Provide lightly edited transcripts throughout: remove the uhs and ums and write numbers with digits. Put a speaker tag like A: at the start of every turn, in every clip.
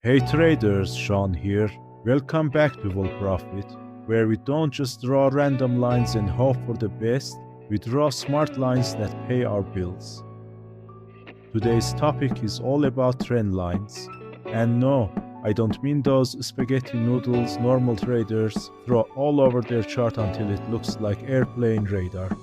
A: Hey traders, Sean here. Welcome back to VOLPROFIT, where we don't just draw random lines and hope for the best, we draw smart lines that pay our bills. Today's topic is all about trend lines. And no, I don't mean those spaghetti noodles normal traders throw all over their chart until it looks like airplane radar.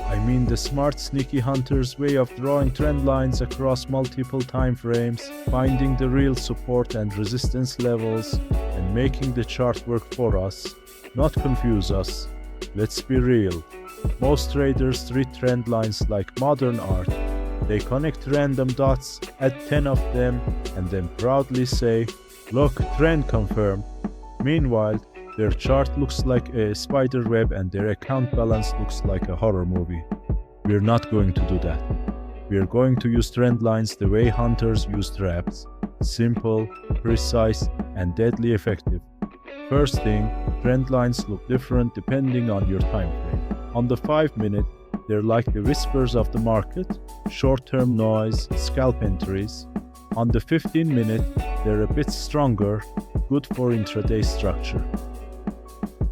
A: I mean the smart, sneaky hunter's way of drawing trend lines across multiple time frames, finding the real support and resistance levels, and making the chart work for us, not confuse us. Let's be real. Most traders treat trend lines like modern art. They connect random dots, add 10 of them, and then proudly say, "Look, trend confirmed." Meanwhile, their chart looks like a spider web and their account balance looks like a horror movie. We're not going to do that. We're going to use trend lines the way hunters use traps. Simple, precise, and deadly effective. First thing, trend lines look different depending on your time frame. On the 5-minute, they're like the whispers of the market, short-term noise, scalp entries. On the 15-minute, they're a bit stronger, good for intraday structure.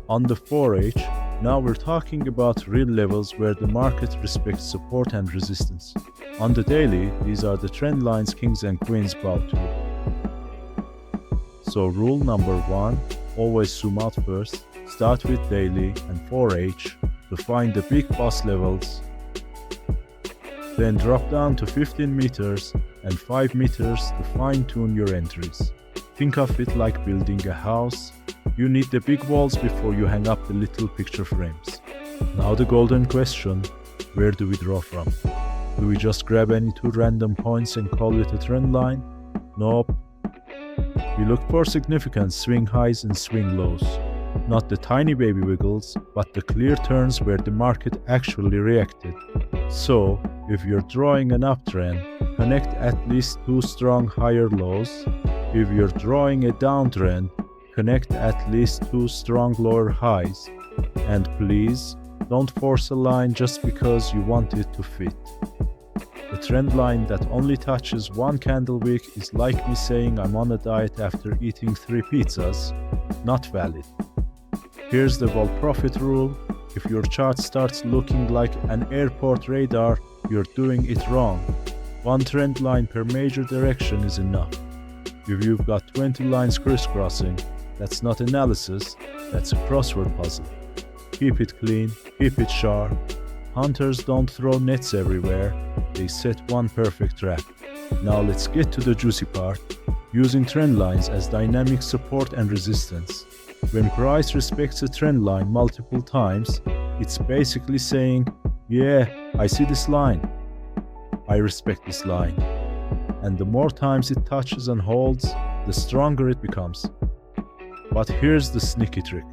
A: On the 4H, now we're talking about real levels where the market respects support and resistance. On the daily, these are the trend lines kings and queens bow to. So rule number 1, always zoom out first, start with daily and 4H to find the big boss levels. Then drop down to 15 meters and 5 meters to fine-tune your entries. Think of it like building a house. You need the big walls before you hang up the little picture frames. Now the golden question, where do we draw from? Do we just grab any two random points and call it a trend line? Nope. We look for significant swing highs and swing lows. Not the tiny baby wiggles, but the clear turns where the market actually reacted. So, if you're drawing an uptrend, connect at least two strong higher lows. If you're drawing a downtrend, connect at least two strong lower highs. And please, don't force a line just because you want it to fit. A trend line that only touches one candle wick is like me saying I'm on a diet after eating 3 pizzas. Not valid. Here's the VOLPROFIT rule. If your chart starts looking like an airport radar, you're doing it wrong. One trend line per major direction is enough. If you've got 20 lines crisscrossing, that's not analysis, that's a crossword puzzle. Keep it clean, keep it sharp. Hunters don't throw nets everywhere, they set one perfect trap. Now let's get to the juicy part, using trend lines as dynamic support and resistance. When price respects a trend line multiple times, it's basically saying, yeah, I see this line. I respect this line. And the more times it touches and holds, the stronger it becomes. But here's the sneaky trick.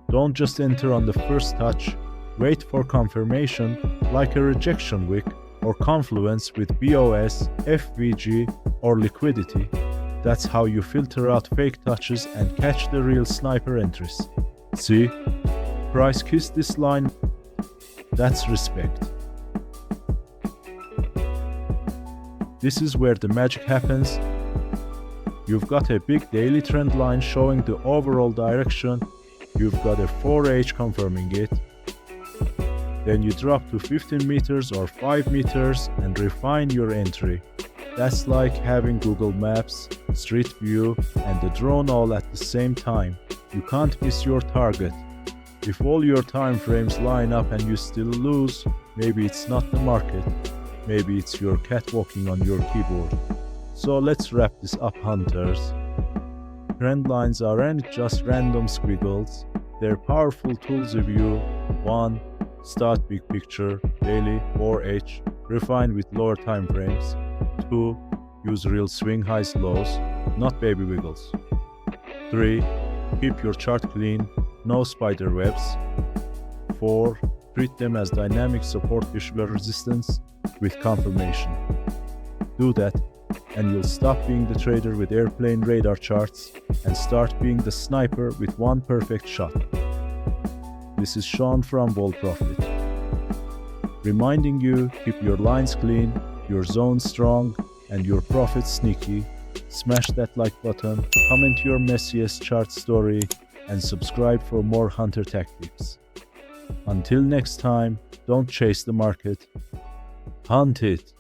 A: Don't just enter on the first touch, wait for confirmation like a rejection wick or confluence with BOS, FVG or liquidity. That's how you filter out fake touches and catch the real sniper entries. See? Price kissed this line. That's respect. This is where the magic happens. You've got a big daily trend line showing the overall direction. You've got a 4H confirming it. Then you drop to 15 meters or 5 meters and refine your entry. That's like having Google Maps, Street View, and the drone all at the same time. You can't miss your target. If all your time frames line up and you still lose, maybe it's not the market. Maybe it's your cat walking on your keyboard. So let's wrap this up, hunters. Trend lines aren't just random squiggles. They're powerful tools if you 1. Start big picture, daily, 4H, refine with lower time frames. 2. Use real swing highs lows, not baby wiggles. 3. Keep your chart clean, no spider webs. 4. Treat them as dynamic support visual resistance with confirmation. Do that, and you'll stop being the trader with airplane radar charts and start being the sniper with one perfect shot. This is Sean from VOLPROFIT. Reminding you, keep your lines clean, your zone strong, and your profits sneaky. Smash that like button, comment your messiest chart story, and subscribe for more hunter tactics. Until next time, don't chase the market, hunt it.